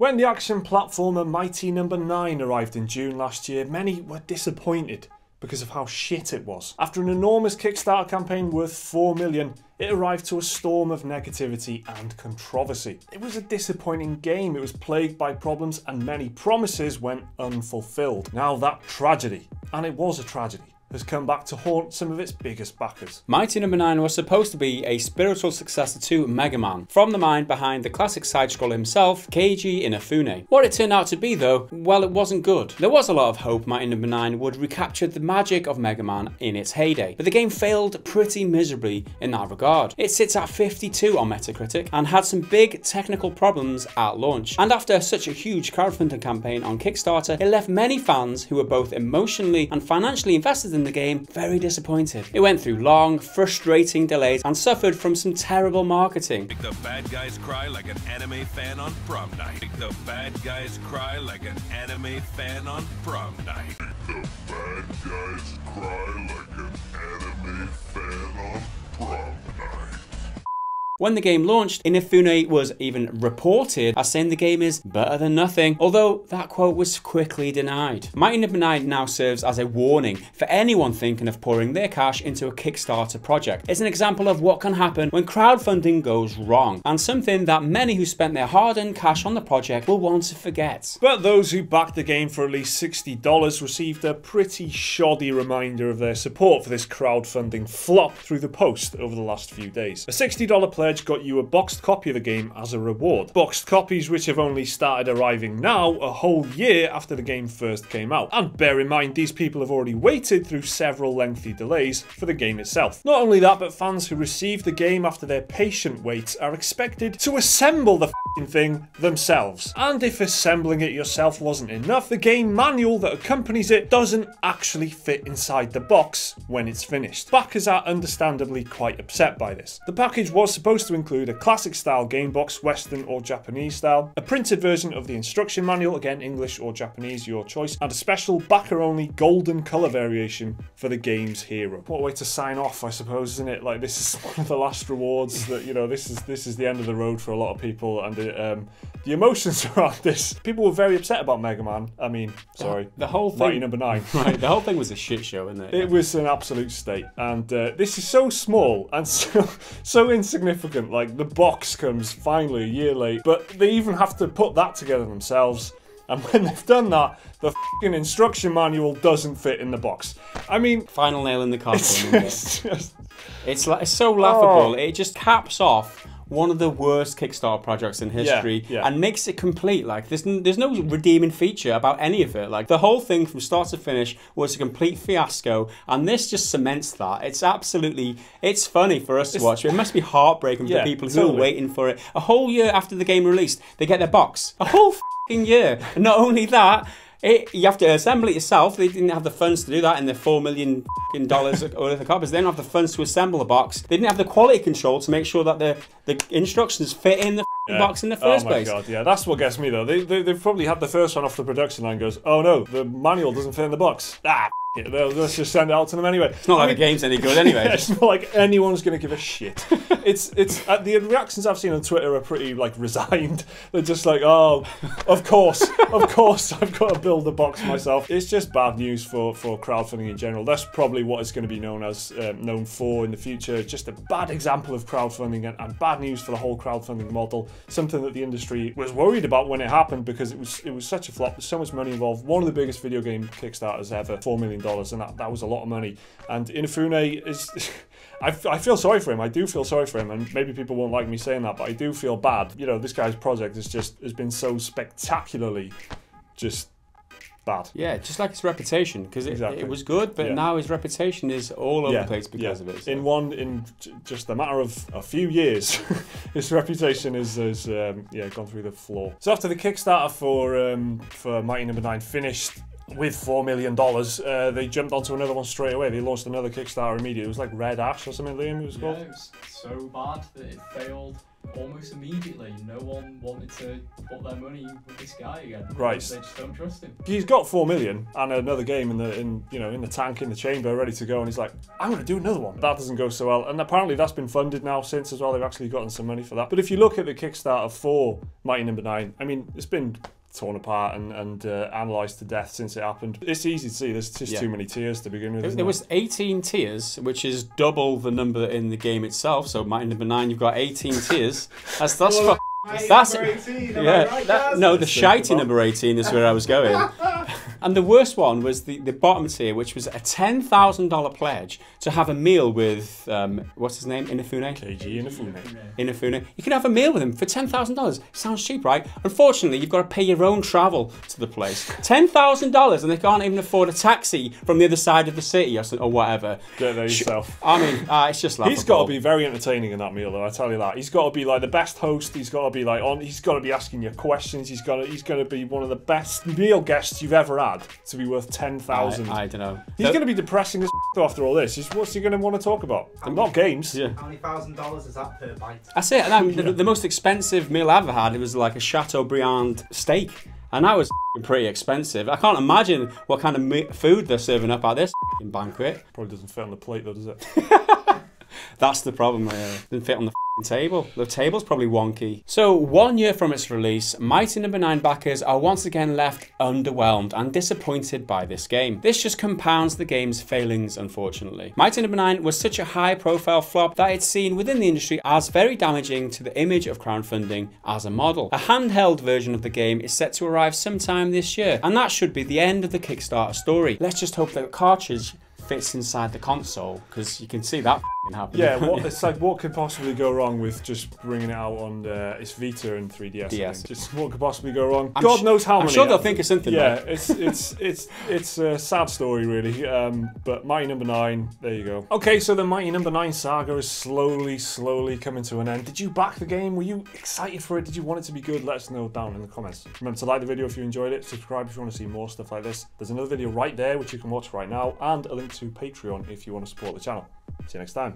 When the action platformer Mighty No. 9 arrived in June last year, many were disappointed because of how shit it was. After an enormous Kickstarter campaign worth $4 million, it arrived to a storm of negativity and controversy. It was a disappointing game, it was plagued by problems and many promises went unfulfilled. Now that tragedy, and it was a tragedy, has come back to haunt some of its biggest backers. Mighty No. 9 was supposed to be a spiritual successor to Mega Man, from the mind behind the classic side-scroller himself, Keiji Inafune. What it turned out to be though, well, it wasn't good. There was a lot of hope Mighty No. 9 would recapture the magic of Mega Man in its heyday, but the game failed pretty miserably in that regard. It sits at 52 on Metacritic and had some big technical problems at launch. And after such a huge crowdfunding campaign on Kickstarter, it left many fans who were both emotionally and financially invested in the game very disappointed. It went through long, frustrating delays and suffered from some terrible marketing. Make the bad guys cry like an anime fan on prom night. Make the bad guys cry like an anime fan on prom night. Make the bad guys cry like an anime fan on prom night. When the game launched, Inafune was even reported as saying the game is better than nothing, although that quote was quickly denied. Mighty No. 9 now serves as a warning for anyone thinking of pouring their cash into a Kickstarter project. It's an example of what can happen when crowdfunding goes wrong, and something that many who spent their hard-earned cash on the project will want to forget. But those who backed the game for at least $60 received a pretty shoddy reminder of their support for this crowdfunding flop through the post over the last few days. A $60 pledge got you a boxed copy of the game as a reward. Boxed copies which have only started arriving now, a whole year after the game first came out. And bear in mind, these people have already waited through several lengthy delays for the game itself. Not only that, but fans who receive the game after their patient waits are expected to assemble the f***ing thing themselves. And if assembling it yourself wasn't enough, the game manual that accompanies it doesn't actually fit inside the box when it's finished. Backers are understandably quite upset by this. The package was supposed to include a classic style game box, Western or Japanese style, a printed version of the instruction manual, again English or Japanese, your choice, and a special backer only golden colour variation for the game's hero. What a way to sign off, I suppose, isn't it? Like, this is one of the last rewards that, you know, this is the end of the road for a lot of people, and the emotions around this. People were very upset about Mega Man. I mean, sorry. The whole thing. Mighty No. 9. Right, the whole thing was a shit show, isn't it? It was an absolute state, and this is so small and so insignificant. Like, the box comes finally a year late, but they even have to put that together themselves. And when they've done that, the f***ing instruction manual doesn't fit in the box. I mean, final nail in the coffin. It's so laughable. It just caps off one of the worst Kickstarter projects in history, and makes it complete. Like, there's no redeeming feature about any of it. Like, the whole thing from start to finish was a complete fiasco, and this just cements that. It's funny for us to watch. It must be heartbreaking for people who are waiting for it. A whole year after the game released, they get their box. A whole f***ing year. And not only that, you have to assemble it yourself. They didn't have the funds to do that in the $4 million worth of copies. They didn't have the funds to assemble the box. They didn't have the quality control to make sure that the instructions fit in the box in the first place. Oh my god, yeah, that's what gets me though. They've probably had the first one off the production line, goes, oh no, the manual doesn't fit in the box. Let's just send it out to them anyway. It's not like the game's any good anyway. It's not like anyone's going to give a shit. It's the reactions I've seen on Twitter are pretty, like, resigned. They're just like, oh, of course I've got to build the box myself. It's just bad news for crowdfunding in general. That's probably what it's going to be known for in the future. Just a bad example of crowdfunding and bad news for the whole crowdfunding model. Something that the industry was worried about when it happened, because it was such a flop. There's so much money involved. One of the biggest video game Kickstarters ever, $4 million. And that was a lot of money. And Inafune is I feel sorry for him. I do feel sorry for him, and maybe people won't like me saying that, but I do feel bad. You know, this guy's project has been so spectacularly just bad. Yeah, just like his reputation, because it was good, but now his reputation is all over the place because of it. So. In just a matter of a few years, his reputation has gone through the floor. So after the Kickstarter for Mighty No. 9 finished, with $4 million, they jumped onto another one straight away. They launched another Kickstarter immediately. It was like Red Ash or something, Liam, it was called. Yeah, it was so bad that it failed almost immediately. No one wanted to put their money with this guy again. Right. They just don't trust him. He's got 4 million and another game in the tank, in the chamber, ready to go, and he's like, I'm going to do another one. That doesn't go so well, and apparently that's been funded now since as well. They've actually gotten some money for that. But if you look at the Kickstarter for Mighty No. 9, I mean, it's been torn apart and analysed to death since it happened. It's easy to see there's just too many tiers to begin with. There was 18 tiers, which is double the number in the game itself. So Mighty No. 9, you've got 18 tiers. That's number 18, no, the shitey number 18 is where I was going. And the worst one was the bottom tier, which was a $10,000 pledge to have a meal with, what's his name? Inafune? Keiji Inafune. You can have a meal with him for $10,000. Sounds cheap, right? Unfortunately, you've got to pay your own travel to the place. $10,000, and they can't even afford a taxi from the other side of the city or whatever. Get there yourself. I mean, it's just laughable. He's got to be very entertaining in that meal, though, I tell you that. He's got to be like the best host. He's got to be like he's got to be asking you questions. He's going to be one of the best meal guests you've ever had to be worth 10,000. I don't know. He's going to be depressing as after all this. What's he going to want to talk about? Not games. How many $1,000 is that per bite? That's it. And the most expensive meal I ever had, it was like a Chateaubriand steak. And that was pretty expensive. I can't imagine what kind of food they're serving up at this banquet. Probably doesn't fit on the plate though, does it? That's the problem. Doesn't fit on the table. The table's probably wonky. So 1 year from its release, Mighty No. 9 backers are once again left underwhelmed and disappointed by this game. This just compounds the game's failings, unfortunately. Mighty No. 9 was such a high profile flop that it's seen within the industry as very damaging to the image of crowdfunding as a model. A handheld version of the game is set to arrive sometime this year, and that should be the end of the Kickstarter story. Let's just hope that cartridge fits inside the console, because you can see that happening. Yeah, it's like, what could possibly go wrong with just bringing it out on it's Vita and 3DS? DS. Just what could possibly go wrong? God knows how many. I'm sure they'll think of something. Yeah, it's a sad story really. But Mighty No. 9, there you go. Okay, so the Mighty No. 9 saga is slowly coming to an end. Did you back the game? Were you excited for it? Did you want it to be good? Let us know down in the comments. Remember to like the video if you enjoyed it. Subscribe if you want to see more stuff like this. There's another video right there which you can watch right now, and a link to Patreon if you want to support the channel. See you next time.